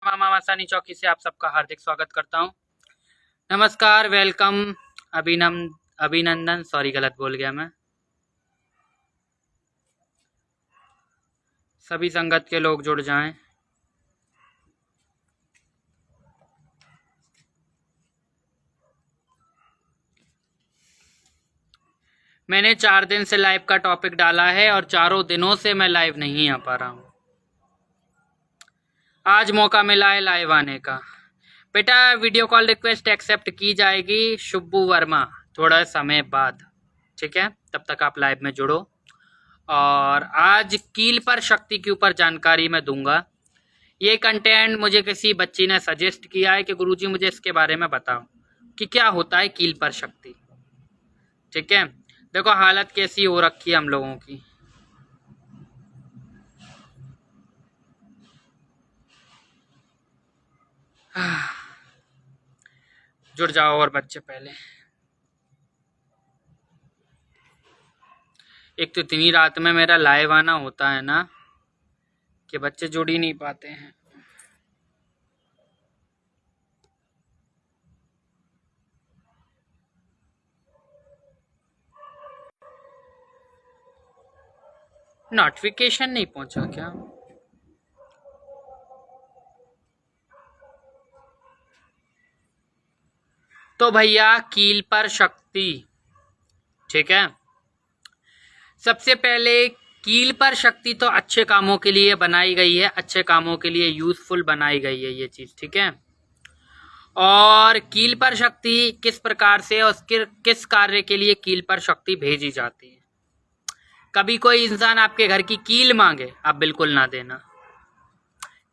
मामा मसानी चौकी से आप सबका हार्दिक स्वागत करता हूं। नमस्कार, वेलकम, अभिनंदन, सॉरी गलत बोल गया मैं। सभी संगत के लोग जुड़ जाएं। मैंने 4 दिन से लाइव का टॉपिक डाला है और चारों दिनों से मैं लाइव नहीं आ पा रहा हूं। आज मौका मिला है लाइव आने का। बेटा वीडियो कॉल रिक्वेस्ट एक्सेप्ट की जाएगी शुब्बू वर्मा थोड़ा समय बाद, ठीक है? तब तक आप लाइव में जुड़ो। और आज कील पर शक्ति के ऊपर जानकारी मैं दूंगा। ये कंटेंट मुझे किसी बच्ची ने सजेस्ट किया है कि गुरुजी मुझे इसके बारे में बताओ कि क्या होता है कील पर शक्ति, ठीक है? देखो हालत कैसी हो रखी है हम लोगों की। जुड़ जाओ और बच्चे पहले। एक तो इतनी रात में मेरा लाइव आना होता है ना कि बच्चे जुड़ ही नहीं पाते हैं। नोटिफिकेशन नहीं पहुंचा क्या? तो भैया कील पर शक्ति, ठीक है? सबसे पहले कील पर शक्ति तो अच्छे कामों के लिए बनाई गई है, अच्छे कामों के लिए यूजफुल बनाई गई है ये चीज, ठीक है? और कील पर शक्ति किस प्रकार से और किस कार्य के लिए कील पर शक्ति भेजी जाती है। कभी कोई इंसान आपके घर की कील मांगे, आप बिल्कुल ना देना।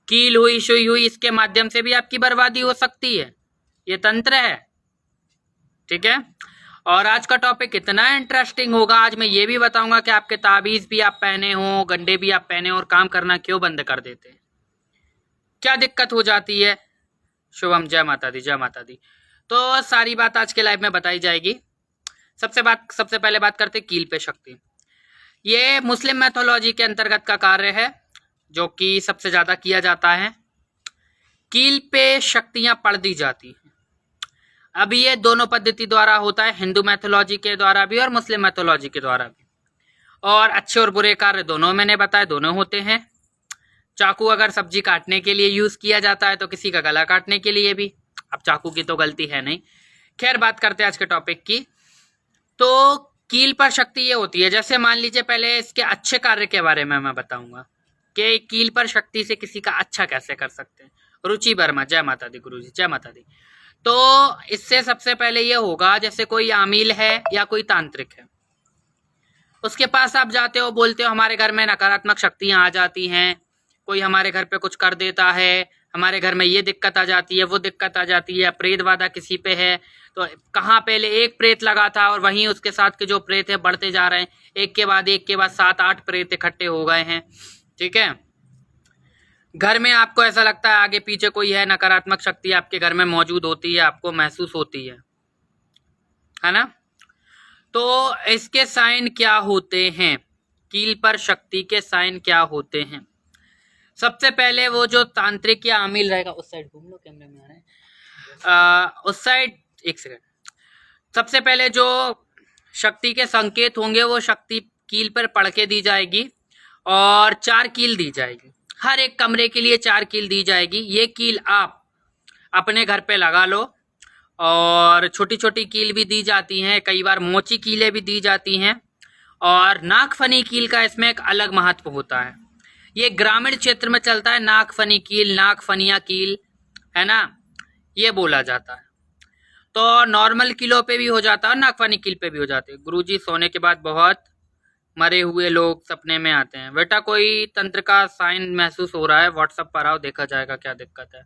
कील हुई सुई हुई इसके माध्यम से भी आपकी बर्बादी हो सकती है, ये तंत्र है, ठीक है? और आज का टॉपिक इतना इंटरेस्टिंग होगा। आज मैं ये भी बताऊंगा कि आपके ताबीज भी आप पहने हो, गंडे भी आप पहने हो और काम करना क्यों बंद कर देते हैं, क्या दिक्कत हो जाती है। शुभम, जय माता दी, जय माता दी। तो सारी बात आज के लाइव में बताई जाएगी। सबसे पहले बात करते कील पे शक्ति। ये मुस्लिम मैथोलॉजी के अंतर्गत का कार्य है जो कि सबसे ज्यादा किया जाता है। कील पे शक्तियां पढ़ दी जाती हैं। अब ये दोनों पद्धति द्वारा होता है, हिंदू मैथोलॉजी के द्वारा भी और मुस्लिम मैथोलॉजी के द्वारा भी। और अच्छे और बुरे कार्य दोनों मैंने बताए, दोनों होते हैं। चाकू अगर सब्जी काटने के लिए यूज किया जाता है तो किसी का गला काटने के लिए भी। अब चाकू की तो गलती है नहीं। खैर बात करते हैं आज के टॉपिक की। तो कील पर शक्ति ये होती है, जैसे मान लीजिए पहले इसके अच्छे कार्य के बारे में मैं बताऊंगा कि कील पर शक्ति से किसी का अच्छा कैसे कर सकते हैं। रुचि वर्मा, जय माता दी गुरुजी, जय माता दी। तो इससे सबसे पहले ये होगा, जैसे कोई आमिल है या कोई तांत्रिक है, उसके पास आप जाते हो, बोलते हो हमारे घर में नकारात्मक शक्तियां आ जाती हैं, कोई हमारे घर पे कुछ कर देता है, हमारे घर में ये दिक्कत आ जाती है, वो दिक्कत आ जाती है, प्रेत बाधा किसी पे है। तो कहाँ पहले एक प्रेत लगा था और वहीं उसके साथ के जो प्रेत है बढ़ते जा रहे हैं, एक के बाद 7-8 प्रेत इकट्ठे हो गए हैं, ठीक है? घर में आपको ऐसा लगता है आगे पीछे कोई है, नकारात्मक शक्ति आपके घर में मौजूद होती है, आपको महसूस होती है ना? तो इसके साइन क्या होते हैं, कील पर शक्ति के साइन क्या होते हैं? सबसे पहले वो जो तांत्रिक या आमिल रहेगा, उस साइड घूम लो, कैमरे में आ रहे हैं, उस साइड, एक सेकंड। सबसे पहले जो शक्ति के संकेत होंगे वो शक्ति कील पर पढ़ के दी जाएगी और 4 कील दी जाएगी। हर एक कमरे के लिए 4 कील दी जाएगी। ये कील आप अपने घर पे लगा लो। और छोटी छोटी कील भी दी जाती हैं, कई बार मोची कीलें भी दी जाती हैं। और नागफनी कील का इसमें एक अलग महत्व होता है। ये ग्रामीण क्षेत्र में चलता है, नागफनी कील, नागफनिया कील, है ना, ये बोला जाता है। तो नॉर्मल कीलों पे भी हो जाता है, नागफनी कील पे भी हो जाते हैं। गुरुजी सोने के बाद बहुत मरे हुए लोग सपने में आते हैं। बेटा कोई तंत्र का साइन महसूस हो रहा है, व्हाट्सएप पर आओ, देखा जाएगा क्या दिक्कत है।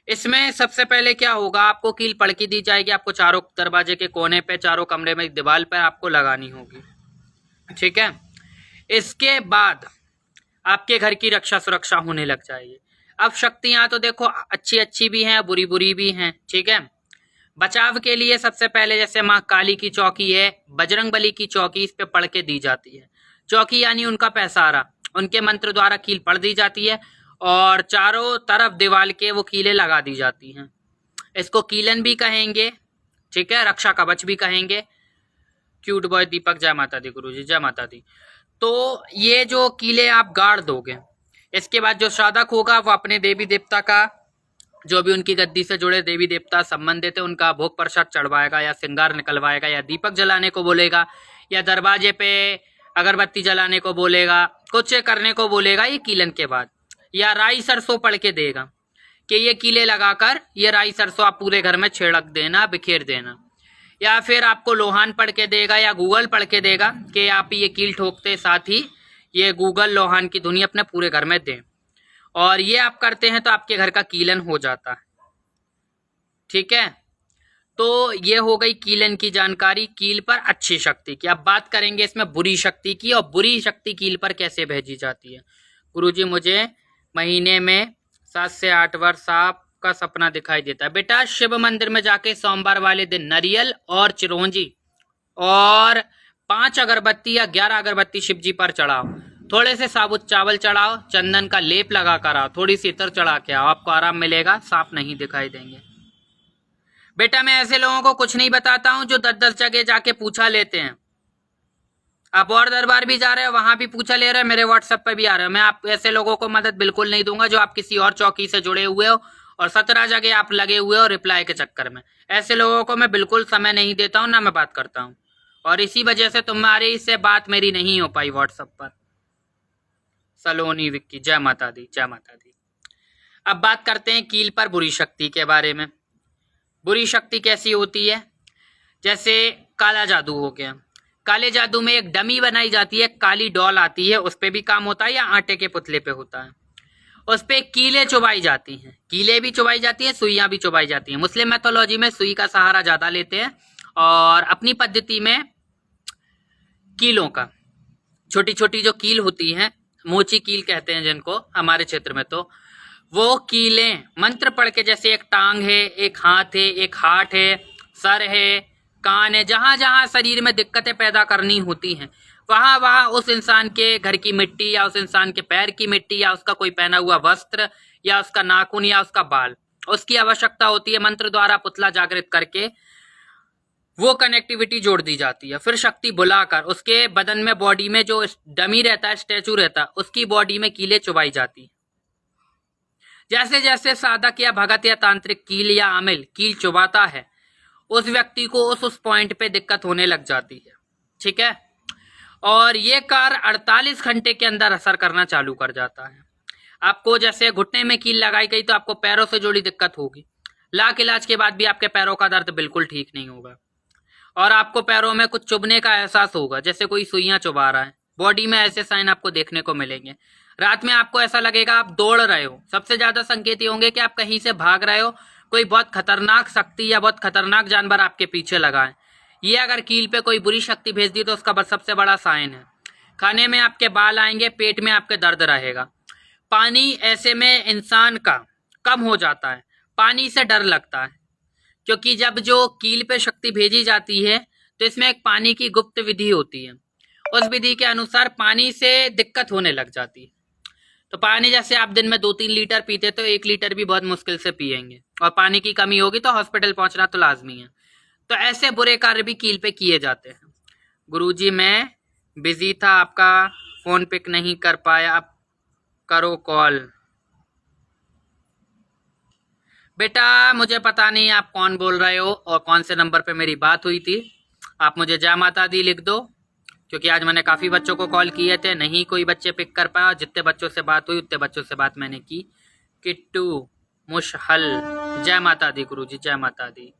इसमें सबसे पहले क्या होगा, आपको कील पड़की दी जाएगी, आपको चारों दरवाजे के कोने पे, चारों कमरे में, दीवार पर आपको लगानी होगी, ठीक है? इसके बाद आपके घर की रक्षा सुरक्षा होने लग जाएगी। अब शक्तियां तो देखो अच्छी अच्छी भी हैं, बुरी बुरी भी हैं, ठीक है? बचाव के लिए सबसे पहले जैसे माँ काली की चौकी है, बजरंग बली की चौकी, इस पे पढ़ के दी जाती है। चौकी यानी उनका पैसारा, उनके मंत्र द्वारा कील पढ़ दी जाती है और चारों तरफ दीवार के वो कीलें लगा दी जाती हैं। इसको कीलन भी कहेंगे, ठीक है, रक्षा कवच भी कहेंगे। क्यूट बॉय दीपक, जय माता दी गुरुजी, जय माता दी। तो ये जो कीले आप गाड़ दोगे, इसके बाद जो साधक होगा वो अपने देवी देवता का, जो भी उनकी गद्दी से जुड़े देवी देवता संबंधित है, उनका भोग प्रसाद चढ़वाएगा या श्रृंगार निकलवाएगा या दीपक जलाने को बोलेगा या दरवाजे पे अगरबत्ती जलाने को बोलेगा, कुछ करने को बोलेगा ये कीलन के बाद। या राई सरसों पढ़ के देगा कि ये कीले लगाकर ये राई सरसों आप पूरे घर में छिड़क देना, बिखेर देना। या फिर आपको लोहान पढ़ के देगा या गूगल पढ़ के देगा कि आप ये कील ठोकते साथ ही ये गूगल लोहान की धुनी अपने पूरे घर में दें, और ये आप करते हैं तो आपके घर का कीलन हो जाता है, ठीक है। तो ये हो गई कीलन की जानकारी, कील पर अच्छी शक्ति की। अब बात करेंगे इसमें बुरी शक्ति की, और बुरी शक्ति कील पर कैसे भेजी जाती है। गुरुजी मुझे महीने में 7 से 8 बार सांप का सपना दिखाई देता है। बेटा शिव मंदिर में जाके सोमवार वाले दिन नारियल और चिरौंजी और 5 अगरबत्ती या 11 अगरबत्ती शिव जी पर चढ़ाओ, थोड़े से साबुत चावल चढ़ाओ, चंदन का लेप लगा कर आओ, थोड़ी सी इत्र चढ़ा के आओ, आपको आराम मिलेगा, सांप नहीं दिखाई देंगे। बेटा मैं ऐसे लोगों को कुछ नहीं बताता हूं जो 10-10 जगह जाके पूछा लेते हैं। आप और दरबार भी जा रहे हो, वहां भी पूछा ले रहे हो, मेरे व्हाट्सएप पे भी आ रहे हो। मैं आप ऐसे लोगों को मदद बिल्कुल नहीं दूंगा जो आप किसी और चौकी से जुड़े हुए हो और 17 जगह आप लगे हुए हो रिप्लाई के चक्कर में। ऐसे लोगों को मैं बिल्कुल समय नहीं देता हूँ, ना मैं बात करता हूँ, और इसी वजह से तुम्हारी से बात मेरी नहीं हो पाई व्हाट्सएप पर। सलोनी विक्की, जय माता दी, जय माता दी। अब बात करते हैं कील पर बुरी शक्ति के बारे में। बुरी शक्ति कैसी होती है, जैसे काला जादू हो गया। काले जादू में एक डमी बनाई जाती है, काली डॉल आती है, उस पर भी काम होता है या आटे के पुतले पे होता है, उस पे कीले चुबाई जाती हैं, कीले भी चुबाई जाती हैं, सुइयां भी चुबाई जाती हैं। मुस्लिम मैथोलॉजी में सुई का सहारा ज्यादा लेते हैं और अपनी पद्धति में कीलों का, छोटी छोटी जो कील होती हैं, मोची कील कहते हैं जिनको हमारे क्षेत्र में, तो वो कीलें मंत्र पढ़ के, जैसे एक टांग है, एक हाथ है, एक हाथ है, सर है, कान है, जहां जहां शरीर में दिक्कतें पैदा करनी होती हैं वहां वहां उस इंसान के घर की मिट्टी या उस इंसान के पैर की मिट्टी या उसका कोई पहना हुआ वस्त्र या उसका नाखून या उसका बाल, उसकी आवश्यकता होती है। मंत्र द्वारा पुतला जागृत करके वो कनेक्टिविटी जोड़ दी जाती है। फिर शक्ति बुलाकर उसके बदन में, बॉडी में जो डमी रहता है, स्टैचू रहता है, उसकी बॉडी में कीले चुबाई जाती है। जैसे जैसे साधक या भगत या तांत्रिक कील या आमिल कील चुबाता है, उस व्यक्ति को उस पॉइंट पे दिक्कत होने लग जाती है, ठीक है। और ये कार्य 48 घंटे के अंदर असर करना चालू कर जाता है। आपको जैसे घुटने में कील लगाई गई तो आपको पैरों से जुड़ी दिक्कत होगी, लाख इलाज के बाद भी आपके पैरों का दर्द बिल्कुल ठीक नहीं होगा, और आपको पैरों में कुछ चुभने का एहसास होगा, जैसे कोई सुइयां चुभा रहा है। बॉडी में ऐसे साइन आपको देखने को मिलेंगे। रात में आपको ऐसा लगेगा आप दौड़ रहे हो। सबसे ज्यादा संकेत ये होंगे कि आप कहीं से भाग रहे हो, कोई बहुत खतरनाक शक्ति या बहुत खतरनाक जानवर आपके पीछे लगा है। ये अगर कील पे कोई बुरी शक्ति भेज दी तो उसका सबसे बड़ा साइन है। खाने में आपके बाल आएंगे, पेट में आपके दर्द रहेगा। पानी ऐसे में इंसान का कम हो जाता है, पानी से डर लगता है, क्योंकि जब जो कील पे शक्ति भेजी जाती है तो इसमें एक पानी की गुप्त विधि होती है। उस विधि के अनुसार पानी से दिक्कत होने लग जाती है। तो पानी जैसे आप दिन में 2-3 लीटर पीते तो 1 लीटर भी बहुत मुश्किल से पिएंगे, और पानी की कमी होगी तो हॉस्पिटल पहुंचना तो लाजमी है। तो ऐसे बुरे कार्य भी कील पे किए जाते हैं। गुरुजी मैं बिजी था, आपका फोन पिक नहीं कर पाया, आप करो कॉल। बेटा मुझे पता नहीं आप कौन बोल रहे हो और कौन से नंबर पे मेरी बात हुई थी। आप मुझे जय माता दी लिख दो, क्योंकि आज मैंने काफ़ी बच्चों को कॉल किए थे, नहीं कोई बच्चे पिक कर पाया। जितने बच्चों से बात हुई उतने बच्चों से बात मैंने की। किट्टू मुशहल, जय माता दी गुरुजी, जय माता दी।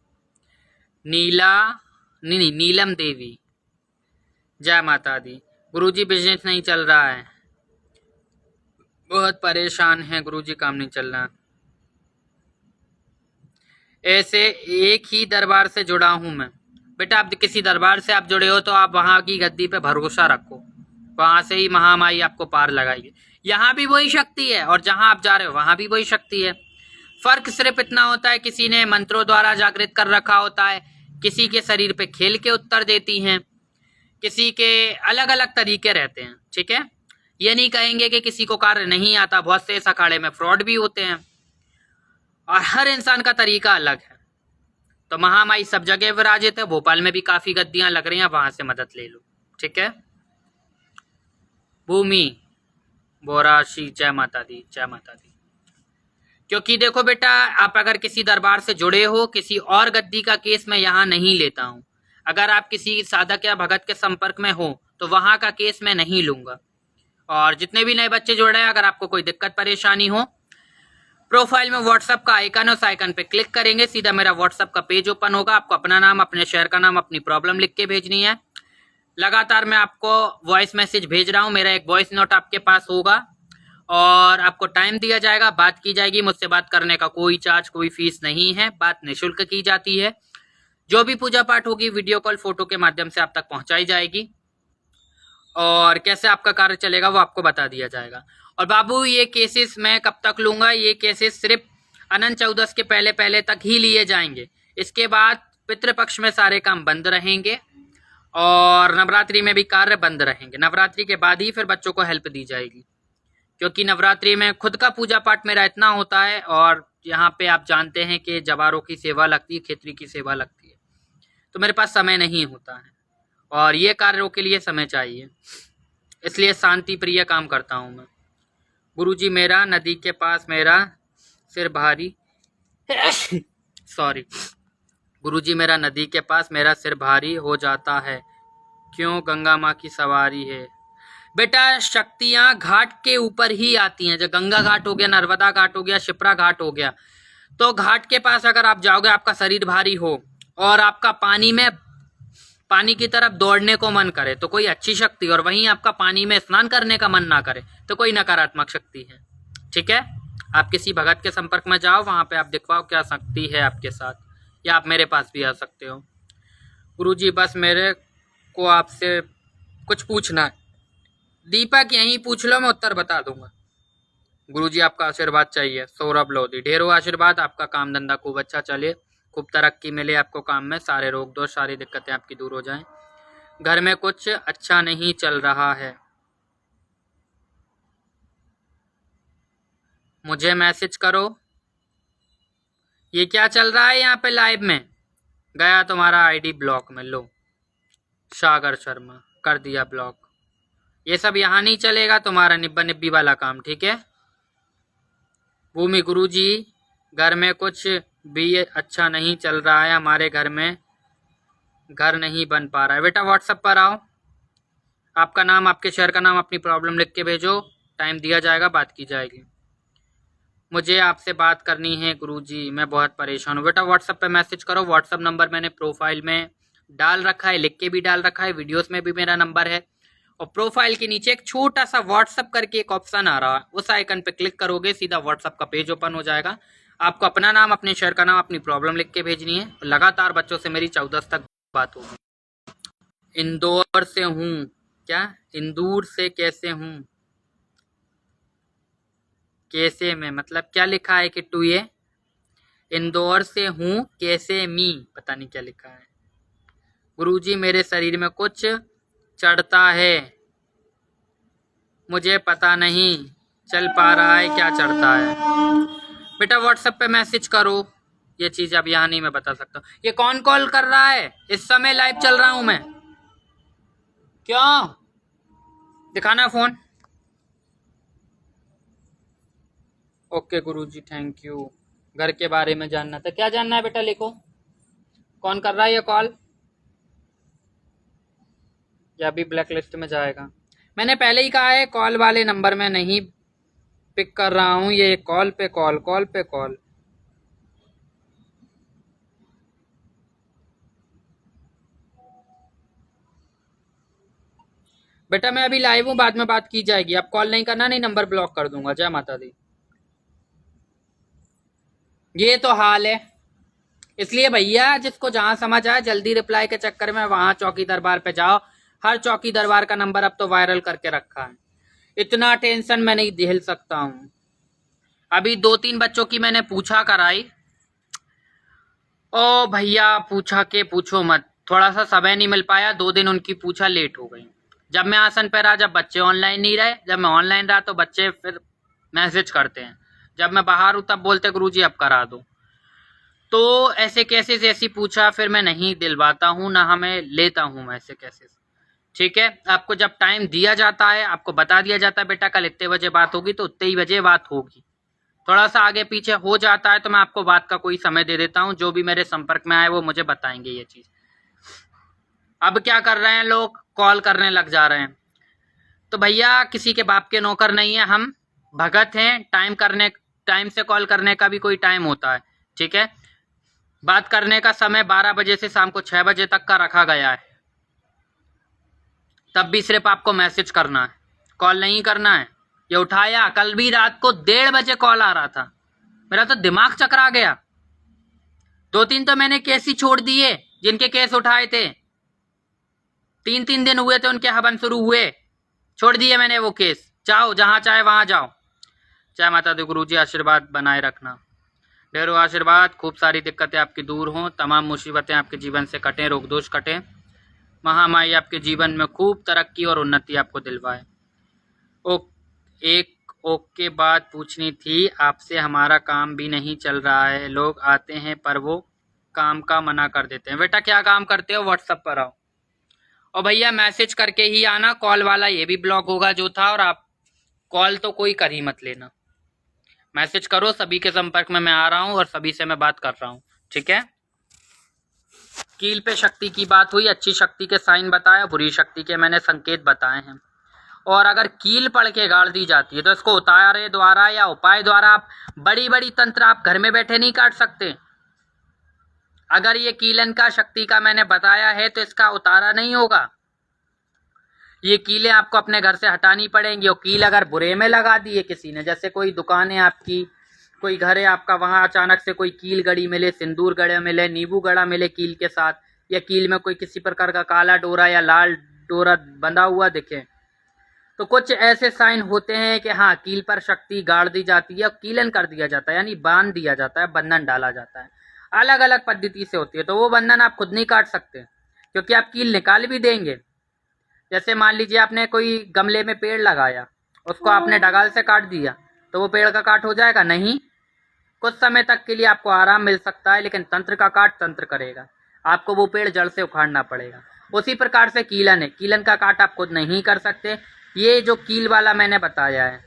नीलम देवी, जय माता दी। गुरुजी बिजनेस नहीं चल रहा है, बहुत परेशान है गुरुजी, काम नहीं चल रहा। ऐसे एक ही दरबार से जुड़ा हूं मैं। बेटा आप किसी दरबार से आप जुड़े हो तो आप वहां की गद्दी पे भरोसा रखो, वहां से ही महामाई आपको पार लगाएगी। यहाँ भी वही शक्ति है और जहां आप जा रहे हो वहां भी वही शक्ति है। फर्क सिर्फ इतना होता है, किसी ने मंत्रों द्वारा जागृत कर रखा होता है, किसी के शरीर पे खेल के उत्तर देती हैं, किसी के अलग अलग तरीके रहते हैं, ठीक है। ये नहीं कहेंगे कि किसी को कार्य नहीं आता। बहुत से इस अखाड़े में फ्रॉड भी होते हैं और हर इंसान का तरीका अलग है। तो महामाई सब जगह विराजित है। भोपाल में भी काफी गद्दियां लग रही हैं, वहां से मदद ले लो, ठीक है। भूमि बोराशी, जय माता दी, जय माता दी। क्योंकि देखो बेटा, आप अगर किसी दरबार से जुड़े हो, किसी और गद्दी का केस मैं यहाँ नहीं लेता हूँ। अगर आप किसी साधक या भगत के संपर्क में हो तो वहां का केस मैं नहीं लूंगा। और जितने भी नए बच्चे जुड़ रहे हैं, अगर आपको कोई दिक्कत परेशानी हो, प्रोफाइल में व्हाट्सएप का आइकन है, उस आइकन पे क्लिक करेंगे, सीधा मेरा व्हाट्सएप का पेज ओपन होगा। आपको अपना नाम, अपने शहर का नाम, अपनी प्रॉब्लम लिख के भेजनी है। लगातार मैं आपको वॉइस मैसेज भेज रहा हूँ। मेरा एक वॉइस नोट आपके पास होगा और आपको टाइम दिया जाएगा, बात की जाएगी। मुझसे बात करने का कोई चार्ज, कोई फीस नहीं है, बात निःशुल्क की जाती है। जो भी पूजा पाठ होगी वीडियो कॉल, फोटो के माध्यम से आप तक पहुंचाई जाएगी और कैसे आपका कार्य चलेगा वो आपको बता दिया जाएगा। और बाबू, ये केसेस मैं कब तक लूंगा? ये केसेस सिर्फ अनंत चौदस के पहले पहले तक ही लिए जाएंगे। इसके बाद पितृपक्ष में सारे काम बंद रहेंगे और नवरात्रि में भी कार्य बंद रहेंगे। नवरात्रि के बाद ही फिर बच्चों को हेल्प दी जाएगी, क्योंकि नवरात्रि में खुद का पूजा पाठ मेरा इतना होता है और यहाँ पे आप जानते हैं कि जवारों की सेवा लगती है, खेतरी की सेवा लगती है, तो मेरे पास समय नहीं होता है और ये कार्यों के लिए समय चाहिए। इसलिए शांति प्रिय काम करता हूँ मैं। गुरुजी, मेरा नदी के पास मेरा सिर भारी सॉरी गुरुजी, मेरा नदी के पास मेरा सिर भारी हो जाता है, क्यों? गंगा माँ की सवारी है। बेटा, शक्तियां घाट के ऊपर ही आती हैं। जो गंगा घाट हो गया, नर्मदा घाट हो गया, शिप्रा घाट हो गया, तो घाट के पास अगर आप जाओगे, आपका शरीर भारी हो और आपका पानी की तरफ दौड़ने को मन करे तो कोई अच्छी शक्ति, और वहीं आपका पानी में स्नान करने का मन ना करे तो कोई नकारात्मक शक्ति है, ठीक है। आप किसी भगत के संपर्क में जाओ, वहां पे आप दिखवाओ क्या शक्ति है आपके साथ, या आप मेरे पास भी आ सकते हो। गुरुजी, बस मेरे को आपसे कुछ पूछना है। दीपक, यहीं पूछ लो, मैं उत्तर बता दूंगा। गुरुजी, आपका आशीर्वाद चाहिए। सौरभ लोधी, ढेरों आशीर्वाद, आपका काम धंधा खूब अच्छा चले, खूब तरक्की मिले आपको काम में, सारे रोग दोष, सारी दिक्कतें आपकी दूर हो जाएं। घर में कुछ अच्छा नहीं चल रहा है, मुझे मैसेज करो। ये क्या चल रहा है यहाँ पे लाइव में? गया तुम्हारा आईडी ब्लॉक में, लो। सागर शर्मा, कर दिया ब्लॉक। ये सब यहाँ नहीं चलेगा, तुम्हारा निब्बा निब्बी वाला काम, ठीक है। भूमि, गुरुजी, घर में कुछ भी अच्छा नहीं चल रहा है, हमारे घर में घर नहीं बन पा रहा है। बेटा, व्हाट्सएप पर आओ, आपका नाम, आपके शहर का नाम, अपनी प्रॉब्लम लिख के भेजो, टाइम दिया जाएगा, बात की जाएगी। मुझे आपसे बात करनी है गुरुजी, मैं बहुत परेशान हूँ। बेटा, व्हाट्सएप पे मैसेज करो। व्हाट्सएप नंबर मैंने प्रोफाइल में डाल रखा है, लिख के भी डाल रखा है, वीडियोस में भी मेरा नंबर है। और प्रोफाइल के नीचे एक छोटा सा व्हाट्सएप करके एक ऑप्शन आ रहा है, उस आइकन पे क्लिक करोगे, सीधा व्हाट्सएप का पेज ओपन हो जाएगा। आपको अपना नाम, अपने शहर का नाम, अपनी प्रॉब्लम लिख के भेजनी है। लगातार बच्चों से मेरी 14 तक बात होगी। इंदौर से हूँ, क्या? इंदौर से कैसे हूँ? कैसे में मतलब क्या लिखा है किट्टू? ये इंदौर से हूँ, कैसे मी, पता नहीं क्या लिखा है। गुरुजी, मेरे शरीर में कुछ चढ़ता है, मुझे पता नहीं चल पा रहा है क्या चढ़ता है। बेटा, व्हाट्सएप पे मैसेज करो। ये चीज अब यहाँ नहीं मैं बता सकता। ये कौन कॉल कर रहा है? इस समय लाइव चल रहा हूं मैं। क्यों? दिखाना phone. Okay Guruji, thank you. घर के बारे में जानना था। क्या जानना है बेटा? लिखो। कौन कर रहा है ये कॉल? या भी ब्लैक लिस्ट में जाएगा। मैंने पहले ही कहा है, कॉल वाले नंबर में नहीं पिक कर रहा हूं। ये कॉल पे कॉल, कॉल पे कॉल। बेटा, मैं अभी लाइव हूँ, बाद में बात की जाएगी। अब कॉल नहीं करना, नहीं नंबर ब्लॉक कर दूंगा। जय माता दी। ये तो हाल है, इसलिए भैया जिसको जहां समझ आए, जल्दी रिप्लाई के चक्कर में वहां चौकी दरबार पे जाओ। हर चौकी दरबार का नंबर अब तो वायरल करके रखा है। इतना टेंशन मैं नहीं झेल सकता हूं। अभी 2-3 बच्चों की मैंने पूछा कराई। ओ भैया, पूछा के पूछो मत, थोड़ा सा समय नहीं मिल पाया, 2 दिन उनकी पूछा लेट हो गई। जब मैं आसन पे रहा, जब बच्चे ऑनलाइन नहीं रहे, जब मैं ऑनलाइन रहा तो बच्चे फिर मैसेज करते हैं, जब मैं बाहर हूँ तब बोलते गुरुजी अब करा दो। तो ऐसे केसेस ऐसी पूछा, फिर मैं नहीं दिलवाता हूँ, ना हमें लेता हूँ मैं ऐसे केसेस। ठीक है, आपको जब टाइम दिया जाता है, आपको बता दिया जाता है बेटा कल इतने बजे बात होगी, तो उतने ही बजे बात होगी। थोड़ा सा आगे पीछे हो जाता है तो मैं आपको बात का कोई समय दे देता हूँ, जो भी मेरे संपर्क में आए वो मुझे बताएंगे ये चीज़। अब क्या कर रहे हैं लोग, कॉल करने लग जा रहे हैं। तो भैया किसी के बाप के नौकर नहीं है, हम भगत हैं। टाइम से कॉल करने का भी कोई टाइम होता है। ठीक है, बात करने का समय 12 बजे से शाम को 6 बजे तक का रखा गया है। तब भी सिर्फ आपको मैसेज करना है, कॉल नहीं करना है। ये उठाया, कल भी रात को 1:30 बजे कॉल आ रहा था, मेरा तो दिमाग चकरा गया। 2-3 तो मैंने केस ही छोड़ दिए, जिनके केस उठाए थे 3-3 दिन हुए थे उनके हवन शुरू हुए, छोड़ दिए मैंने वो केस। जाओ जहां चाहे वहां जाओ। जय माता दी गुरुजी, आशीर्वाद बनाए रखना, ढेरों आशीर्वाद, खूब सारी दिक्कतें आपकी दूर हों, तमाम मुसीबतें आपके जीवन से कटें, रोग दोष कटें, महामाई आपके जीवन में खूब तरक्की और उन्नति आपको दिलवाए। एक ओके बात पूछनी थी आपसे, हमारा काम भी नहीं चल रहा है, लोग आते हैं पर वो काम का मना कर देते हैं। बेटा क्या काम करते हो, व्हाट्सएप पर आओ। और भैया मैसेज करके ही आना, कॉल वाला ये भी ब्लॉक होगा जो था, और आप कॉल तो कोई कर ही मत लेना, मैसेज करो। सभी के संपर्क में मैं आ रहा हूँ और सभी से मैं बात कर रहा हूँ। ठीक है, कील पे शक्ति की बात हुई, अच्छी शक्ति के साइन बताया, बुरी शक्ति के मैंने संकेत बताए हैं। और अगर कील पड़ के गाड़ दी जाती है तो इसको उतारे द्वारा या उपाय द्वारा आप बड़ी बड़ी तंत्र आप घर में बैठे नहीं काट सकते। अगर ये कीलन का शक्ति का मैंने बताया है तो इसका उतारा नहीं होगा, ये कीलें आपको अपने घर से हटानी पड़ेंगी। और कील अगर बुरे में लगा दी है किसी ने, जैसे कोई दुकान है आपकी, कोई घर है आपका, वहां अचानक से कोई कील गड़ी मिले, सिंदूर गड़ा मिले, नींबू गड़ा मिले कील के साथ, या कील में कोई किसी प्रकार का काला डोरा या लाल डोरा बंधा हुआ दिखे, तो कुछ ऐसे साइन होते हैं कि हाँ कील पर शक्ति गाड़ दी जाती है, कीलन कर दिया जाता है, यानी बांध दिया जाता है, बंधन डाला जाता है। अलग अलग पद्धति से होती है, तो वो बंधन आप खुद नहीं काट सकते, क्योंकि आप कील निकाल भी देंगे। जैसे मान लीजिए आपने कोई गमले में पेड़ लगाया, उसको आपने डगाल से काट दिया, तो वो पेड़ का काट हो जाएगा? नहीं, कुछ समय तक के लिए आपको आराम मिल सकता है, लेकिन तंत्र का काट तंत्र करेगा, आपको वो पेड़ जड़ से उखाड़ना पड़ेगा। उसी प्रकार से कीलन है, कीलन का काट आप खुद नहीं कर सकते। ये जो कील वाला मैंने बताया है,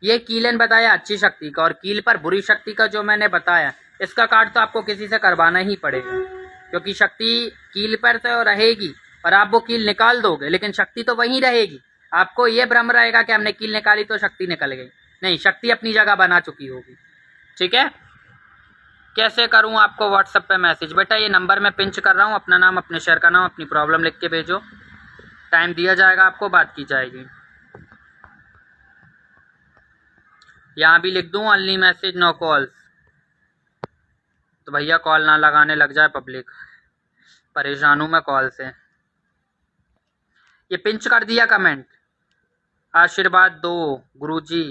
ये कीलन बताया अच्छी शक्ति का, और कील पर बुरी शक्ति का जो मैंने बताया, इसका काट तो आपको किसी से करवाना ही पड़ेगा, क्योंकि शक्ति कील पर तो रहेगी और आप वो कील निकाल दोगे, लेकिन शक्ति तो वहीं रहेगी। आपको ये भ्रम रहेगा कि हमने कील निकाली तो शक्ति निकल गई, नहीं, शक्ति अपनी जगह बना चुकी होगी। ठीक है, कैसे करूं आपको व्हाट्सएप पे मैसेज? बेटा ये नंबर मैं पिंच कर रहा हूं, अपना नाम, अपने शहर का नाम, अपनी प्रॉब्लम लिख के भेजो, टाइम दिया जाएगा आपको, बात की जाएगी। यहाँ भी लिख दूं ओनली मैसेज नो कॉल्स, तो भैया कॉल ना लगाने लग जाए पब्लिक, परेशान हूं मैं कॉल से। ये पिंच कर दिया कमेंट, आशीर्वाद दो गुरुजी,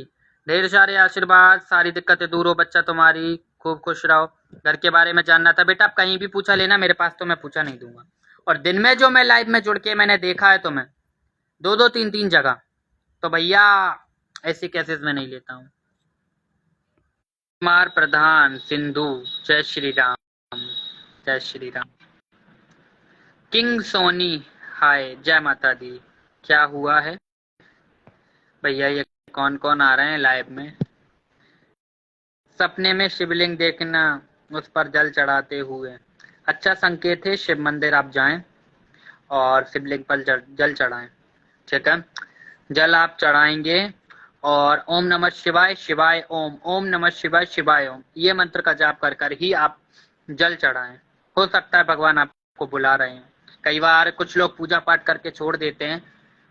ढेर सारे आशीर्वाद, सारी दिक्कतें दूर हो बच्चा तुम्हारी, खूब खुश रहो। घर के बारे में जानना था बेटा, आप कहीं भी पूछा लेना, मेरे पास तो मैं पूछा नहीं दूंगा। और दिन में जो मैं लाइव में जुड़ के मैंने देखा है तो मैं 2-2 3-3 जगह, तो भैया ऐसे केसेस में नहीं लेता हूँ। कुमार प्रधान सिंधु, जय श्री राम, जय श्री राम। किंग सोनी हाय, जय माता दी। क्या हुआ है भैया, ये कौन कौन आ रहे हैं लाइव में? सपने में शिवलिंग देखना, उस पर जल चढ़ाते हुए, अच्छा संकेत है। शिव मंदिर आप जाएं और शिवलिंग पर जल चढ़ाएं। ठीक है, जल आप चढ़ाएंगे और ओम नमः शिवाय शिवाय ओम, ओम नमः शिवाय शिवाय ओम, ये मंत्र का जाप कर कर ही आप जल चढ़ाएं। हो सकता है भगवान आपको बुला रहे हैं। कई बार कुछ लोग पूजा पाठ करके छोड़ देते हैं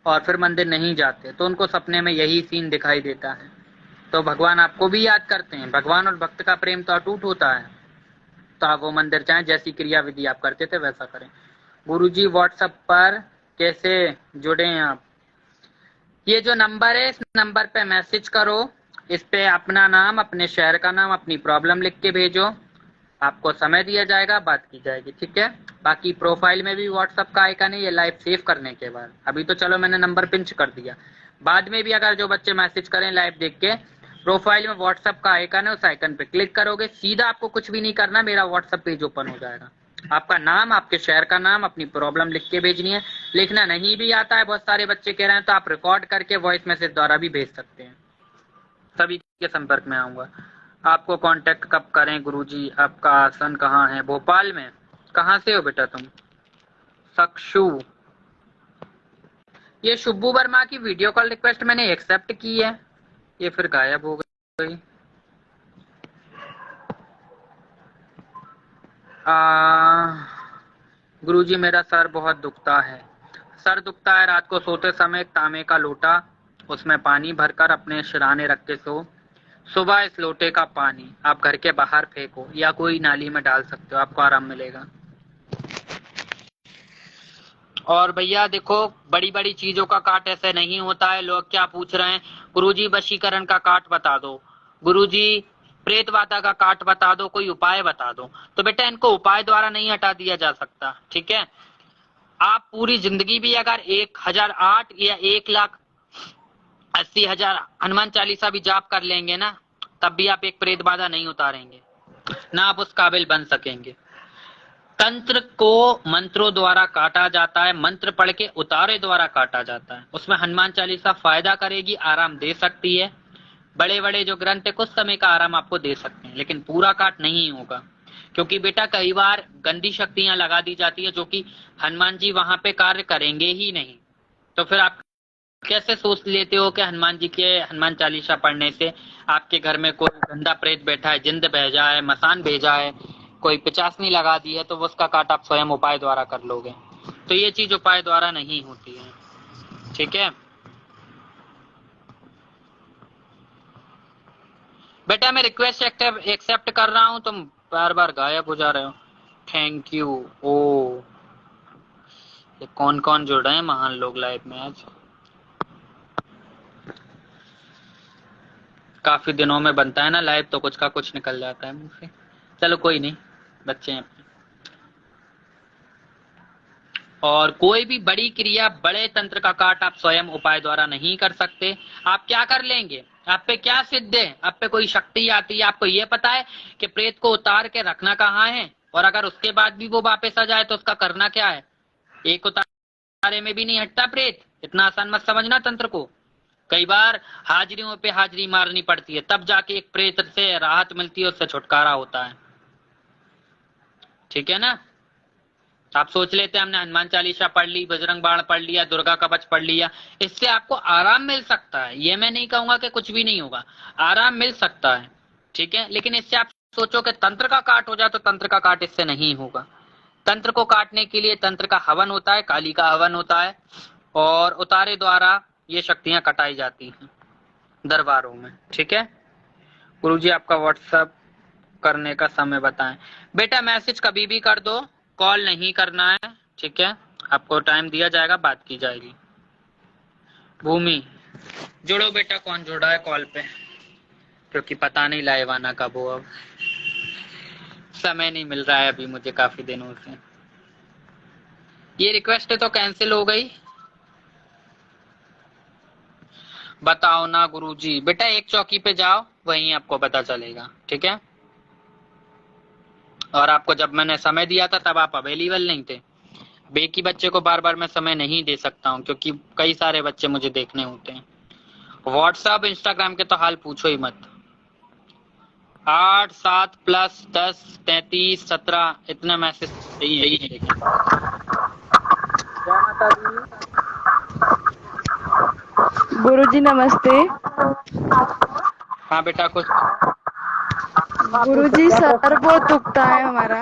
और फिर मंदिर नहीं जाते, तो उनको सपने में यही सीन दिखाई देता है, तो भगवान आपको भी याद करते हैं। भगवान और भक्त का प्रेम तो अटूट होता है, तो आप वो मंदिर जाएं, जैसी क्रिया विधि आप करते थे वैसा करें। गुरुजी व्हाट्सएप पर कैसे जुड़े हैं आप? ये जो नंबर है, इस नंबर पे मैसेज करो, इस पे अपना नाम, अपने शहर का नाम, अपनी प्रॉब्लम लिख के भेजो। आपको समय दिया जाएगा, बात की जाएगी, ठीक है। बाकी प्रोफाइल में भी व्हाट्सएप का आइकन है, ये लाइव सेव करने के बाद। अभी तो चलो मैंने नंबर पिंच कर दिया, बाद में भी अगर जो बच्चे मैसेज करें लाइव देख के, प्रोफाइल में व्हाट्सएप का आइकन है, उस आइकन पे क्लिक करोगे, सीधा आपको कुछ भी नहीं करना, मेरा व्हाट्सएप पेज ओपन हो जाएगा। आपका नाम, आपके शहर का नाम, अपनी प्रॉब्लम लिख के भेजनी है। लिखना नहीं भी आता है, बहुत सारे बच्चे कह रहे हैं, तो आप रिकॉर्ड करके वॉइस मैसेज द्वारा भी भेज सकते हैं। सभी के संपर्क में आऊंगा। आपको कांटेक्ट कब करें गुरुजी? आपका आसन कहाँ है? भोपाल में। कहाँ से हो बेटा तुम? सक्षु। ये शुभू वर्मा की वीडियो कॉल रिक्वेस्ट मैंने एक्सेप्ट की है, ये फिर गायब हो गई। गुरुजी मेरा सर बहुत दुखता है। सर दुखता है, रात को सोते समय एक तांबे का लोटा, उसमें पानी भरकर अपने सिरहाने रख के सो। सुबह इस लोटे का पानी आप घर के बाहर फेंको या कोई नाली में डाल सकते हो, आपको आराम मिलेगा। और भैया देखो, बड़ी बड़ी चीजों का काट ऐसे नहीं होता है। लोग क्या पूछ रहे हैं, गुरुजी वशीकरण का काट बता दो, गुरुजी प्रेत बाधा का काट बता दो, कोई उपाय बता दो। तो बेटा इनको उपाय द्वारा नहीं हटा दिया जा सकता, ठीक है। आप पूरी जिंदगी भी अगर 1008 या 1,80,000 हनुमान चालीसा भी जाप कर लेंगे ना, तब भी आप एक प्रेत बाधा नहीं उतारेंगे, ना आप उस काबिल बन सकेंगे। तंत्र को मंत्रों द्वारा काटा जाता है, मंत्र पढ़ के उतारे द्वारा काटा जाता है। उसमें हनुमान चालीसा फायदा करेगी, आराम दे सकती है। बड़े बड़े जो ग्रंथ है कुछ समय का आराम आपको दे सकते हैं, लेकिन पूरा काट नहीं होगा, क्योंकि बेटा कई बार गंदी शक्तियां लगा दी जाती है जो कि हनुमान जी वहां पे कार्य करेंगे ही नहीं। तो फिर आप कैसे सोच लेते हो कि हनुमान जी के हनुमान चालीसा पढ़ने से आपके घर में कोई गंदा प्रेत बैठा है, जिंद भेजा है, मसान भेजा है, कोई पिचासनी लगा दी है, तो उसका काट आप स्वयं उपाय द्वारा कर लोगे। तो ये चीज उपाय द्वारा नहीं होती है, ठीक है बेटा। मैं रिक्वेस्ट एक्सेप्ट कर रहा हूं, तुम बार बार गायब हो जा रहे हो। Thank you. ओ ये कौन कौन जुड़ रहे हैं महान लोग लाइव में आज? काफी दिनों में बनता है ना लाइव, तो कुछ का कुछ निकल जाता है मुंह से। चलो कोई नहीं, बच्चे हैं। और कोई भी बड़ी क्रिया, बड़े तंत्र का काट आप स्वयं उपाय द्वारा नहीं कर सकते। आप क्या कर लेंगे? आप पे क्या सिद्ध है? आप पे कोई शक्ति आती है? आपको ये पता है कि प्रेत को उतार के रखना कहाँ है, और अगर उसके बाद भी वो वापस आ जाए तो उसका करना क्या है? एक उतारे में भी नहीं हटता प्रेत, इतना आसान मत समझना तंत्र को। कई बार हाजिरियों पे हाजिरी मारनी पड़ती है, तब जाके एक प्रेत से राहत मिलती है, उससे छुटकारा होता है, ठीक है ना। आप सोच लेते हैं हमने हनुमान चालीसा पढ़ ली, बजरंग बाण पढ़ लिया, दुर्गा कवच पढ़ लिया, इससे आपको आराम मिल सकता है। ये मैं नहीं कहूंगा कि कुछ भी नहीं होगा, आराम मिल सकता है, ठीक है। लेकिन इससे आप सोचो कि तंत्र का काट हो जाए, तो तंत्र का काट इससे नहीं होगा। तंत्र को काटने के लिए तंत्र का हवन होता है, काली का हवन होता है, और उतारे द्वारा ये शक्तियां कटाई जाती हैं दरबारों में, ठीक है। गुरुजी आपका व्हाट्सएप करने का समय बताएं। बेटा मैसेज कभी भी कर दो, कॉल नहीं करना है, ठीक है। आपको टाइम दिया जाएगा, बात की जाएगी। भूमि जुड़ो बेटा, कौन जुड़ा है कॉल पे, क्योंकि पता नहीं लाइव आना कब हो। अब समय नहीं मिल रहा है अभी मुझे काफी दिनों से। ये रिक्वेस्ट तो कैंसिल हो गई, बताओ ना गुरुजी। बेटा एक चौकी पे जाओ, वहीं आपको पता चलेगा, ठीक है। और आपको जब मैंने समय दिया था तब आप अवेलेबल नहीं थे। बेकी बच्चे को बार बार मैं समय नहीं दे सकता हूँ, क्योंकि कई सारे बच्चे मुझे देखने होते हैं। व्हाट्सएप इंस्टाग्राम के तो हाल पूछो ही मत। 8 7 प्लस 10 33 17 इतने मैसेज यही है। लेकिन क्या माता दी? गुरुजी नमस्ते। हाँ बेटा कुछ। गुरुजी सर बहुत दुखता है हमारा।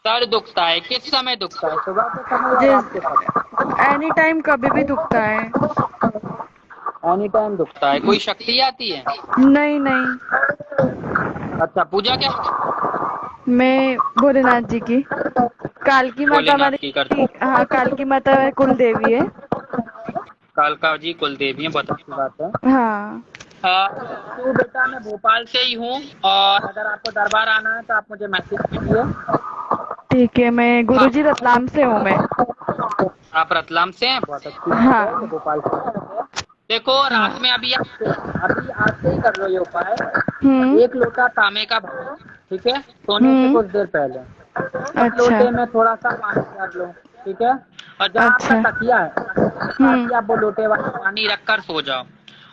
सर दुखता है? किस समय दुखता है? सुबह के समय या रात के समय? एनी टाइम कभी भी दुखता है। एनी टाइम दुखता है। कोई शक्ति आती है? नहीं नहीं। अच्छा पूजा क्या? मैं भोलेनाथ जी की, कालकी माता हमारी। हाँ कालकी माता कुल देवी है। कालका जी कुल देवी है, बहुत अच्छी बात है। हाँ तो बेटा मैं भोपाल से ही हूँ, और अगर आपको दरबार आना है तो आप मुझे मैसेज कीजिए। ठीक है, मैं गुरुजी रतलाम से हूँ मैं। आप रतलाम से हैं, बहुत अच्छी बात हाँ है। ये भोपाल से देखो, हाँ। रात में अभी अभी आज से ही कर लो ये उपाय। हम्म 1 लोटा तांबे का पानी, ठीक है, सोने से कुछ देर पहले उस अच्छा लोटे में थोड़ा सा पानी कर लो, ठीक है। और जहाँ आपका अच्छा। तकिया है, ताकि आप वो लोटे वाला पानी रखकर सो जाओ।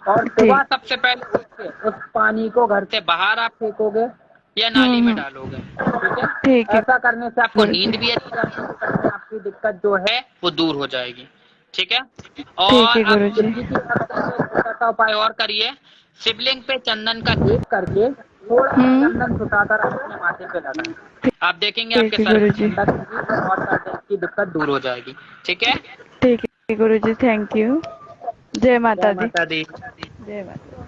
और सुबह ठीक। सबसे पहले उठ के उस पानी को घर से बाहर आप फेंकोगे या नाली में डालोगे, ठीक है। ठीक है ऐसा करने से आपको गुरुजी। नींद भी अच्छी आएगी, आपकी दिक्कत जो है वो दूर हो जाएगी, ठीक है। ठीक और है आप गुरुजी। शिवजी की भक्ति में एक छोटा सा उपाय और करिए। शिवलिंग पे चंदन का लेप करके थोड़ा सा चंदन छुटाकर अपने माथे पे लगाएं। आप देखेंगे आपके ठीक है सर में गुरुजी। ठंडक होगी और सर दर्द की दिक्कत दूर हो जाएगी, ठीक है। ठीक है गुरुजी, थैंक यू। जय माता जय दी। माता दी। जय माता।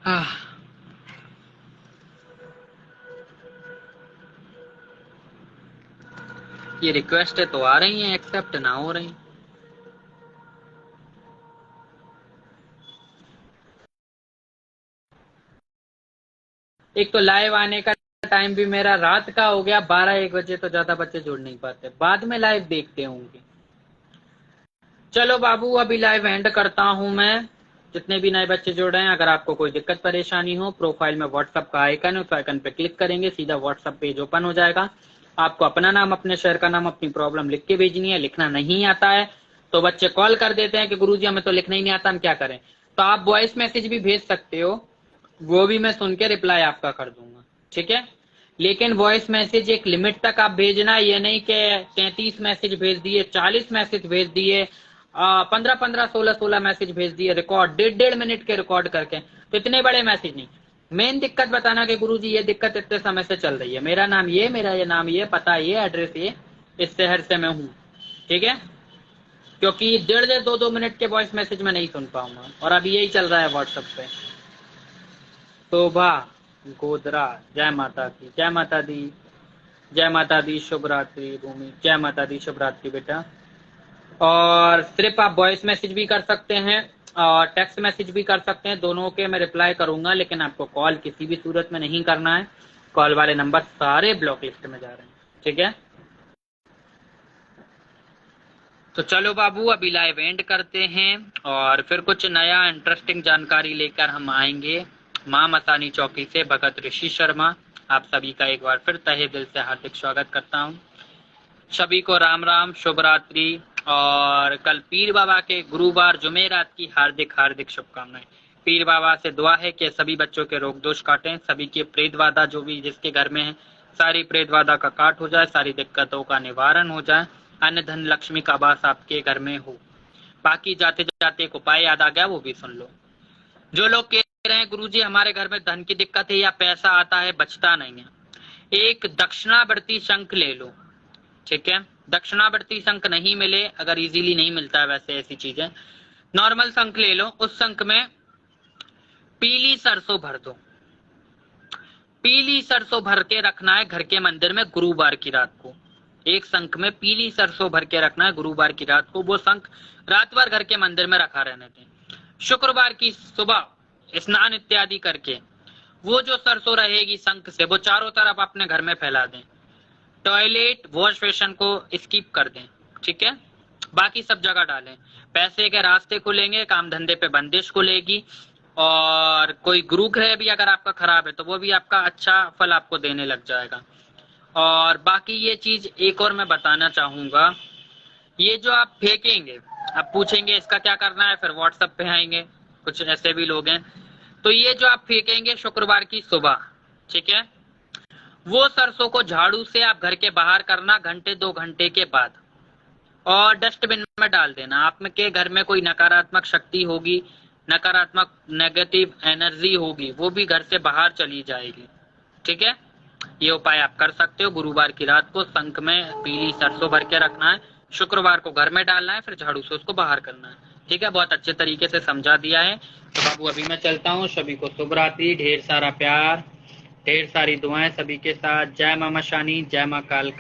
हाँ। ये रिक्वेस्ट है तो आ रही हैं, एक्सेप्ट ना हो रही। एक तो लाइव आने का टाइम भी मेरा रात का हो गया 12-1 बजे, तो ज्यादा बच्चे जुड़ नहीं पाते, बाद में लाइव देखते होंगे। चलो बाबू, अभी लाइव एंड करता हूं मैं। जितने भी नए बच्चे जुड़ रहे हैं, अगर आपको कोई दिक्कत परेशानी हो, प्रोफाइल में व्हाट्सएप का आइकन है, उस आइकन पे क्लिक करेंगे, सीधा व्हाट्सएप पेज ओपन हो जाएगा। आपको अपना नाम, अपने शहर का नाम, अपनी प्रॉब्लम लिख के भेजनी है। लिखना नहीं आता है तो बच्चे कॉल कर देते हैं कि गुरुजी हमें तो लिखना ही नहीं आता, हम क्या करें। तो आप वॉइस मैसेज भी भेज सकते हो, वो भी मैं सुन के रिप्लाई आपका कर दूंगा, ठीक है। लेकिन वॉइस मैसेज एक लिमिट तक आप भेजना, ये नहीं कि 33 मैसेज भेज दिए, 40 मैसेज भेज दिए, 15-15, 16-16 मैसेज भेज दिए, रिकॉर्ड 1.5 मिनट के रिकॉर्ड करके, तो इतने बड़े मैसेज नहीं। मेन दिक्कत बताना कि गुरुजी ये दिक्कत इतने समय से चल रही है, मेरा नाम ये, मेरा ये नाम ये, पता ये, एड्रेस ये, इस शहर से मैं हूँ, ठीक है। क्योंकि 1.5 2 मिनट के वॉइस मैसेज में नहीं सुन पाऊंगा, और अभी यही चल रहा है व्हाट्सएप पे। शोभा गोदरा, जय माता की, जय माता दी, जय माता दी, शुभ रात्रि भूमि, जय माता दी, शुभ रात्रि बेटा। और सिर्फ आप वॉइस मैसेज भी कर सकते हैं और टेक्स्ट मैसेज भी कर सकते हैं, दोनों के मैं रिप्लाई करूंगा, लेकिन आपको कॉल किसी भी सूरत में नहीं करना है। कॉल वाले नंबर सारे ब्लॉक लिस्ट में जा रहे हैं, ठीक है। तो चलो बाबू, अभी लाइव एंड करते हैं और फिर कुछ नया इंटरेस्टिंग जानकारी लेकर हम आएंगे। माँ मसानी चौकी से भगत ऋषि शर्मा आप सभी का एक बार फिर तहे दिल से हार्दिक स्वागत करता हूँ। सभी को राम राम, शुभ रात्रि, और कल पीर बाबा के गुरुवार जुमेरात की हार्दिक हार्दिक शुभकामनाएं। पीर बाबा से दुआ है कि सभी बच्चों के रोग दोष काटें, सभी के प्रेत बाधा जो भी जिसके घर में है, सारी प्रेत बाधा का काट हो जाए, सारी दिक्कतों का निवारण हो जाए, अन्न धन लक्ष्मी का वास आपके घर में हो। बाकी जाते जाते एक उपाय याद आ गया, वो भी सुन लो। जो लोग कह रहे हैं गुरुजी हमारे घर में धन की दिक्कत है या पैसा आता है बचता नहीं है, एक दक्षिणावर्ती शंख ले लो, ठीक है। दक्षिणावर्ती शंख नहीं मिले, अगर इजीली नहीं मिलता है वैसे ऐसी चीजें, नॉर्मल शंख ले लो। उस शंख में पीली सरसों भर दो, पीली सरसों भर के रखना है घर के मंदिर में गुरुवार की रात को। एक शंख में पीली सरसों भर के रखना है गुरुवार की रात को, वो शंख रात भर घर के मंदिर में रखा रहने दें। शुक्रवार की सुबह स्नान इत्यादि करके वो जो सरसों रहेगी शंख से, वो चारों तरफ अपने घर में फैला दें। टॉयलेट वॉश बेसिन को स्किप कर दें, ठीक है। बाकी सब जगह डालें। पैसे के रास्ते खुलेंगे, काम धंधे पे बंदिश खुलेगी, और कोई गुरु ग्रह भी अगर आपका खराब है तो वो भी आपका अच्छा फल आपको देने लग जाएगा। और बाकी ये चीज एक और मैं बताना चाहूंगा, ये जो आप फेंकेंगे, आप पूछेंगे इसका क्या करना है, फिर व्हाट्सएप पे आएंगे, कुछ ऐसे भी लोग हैं। तो ये जो आप फेंकेंगे शुक्रवार की सुबह, ठीक है, वो सरसों को झाड़ू से आप घर के बाहर करना 1-2 घंटे के बाद, और डस्टबिन में डाल देना। आपके घर में कोई नकारात्मक शक्ति होगी, नकारात्मक नेगेटिव एनर्जी होगी, वो भी घर से बाहर चली जाएगी, ठीक है। ये उपाय आप कर सकते हो। गुरुवार की रात को शंख में पीली सरसों भर के रखना है, शुक्रवार को घर में डालना है, फिर झाड़ू से उसको बाहर करना है, ठीक है। बहुत अच्छे तरीके से समझा दिया है। तो बाबू अभी मैं चलता हूँ, सभी को शुभ रात्रि, ढेर सारा प्यार, ढेर सारी दुआएं सभी के साथ। जय मां मशानी, जय मां काल।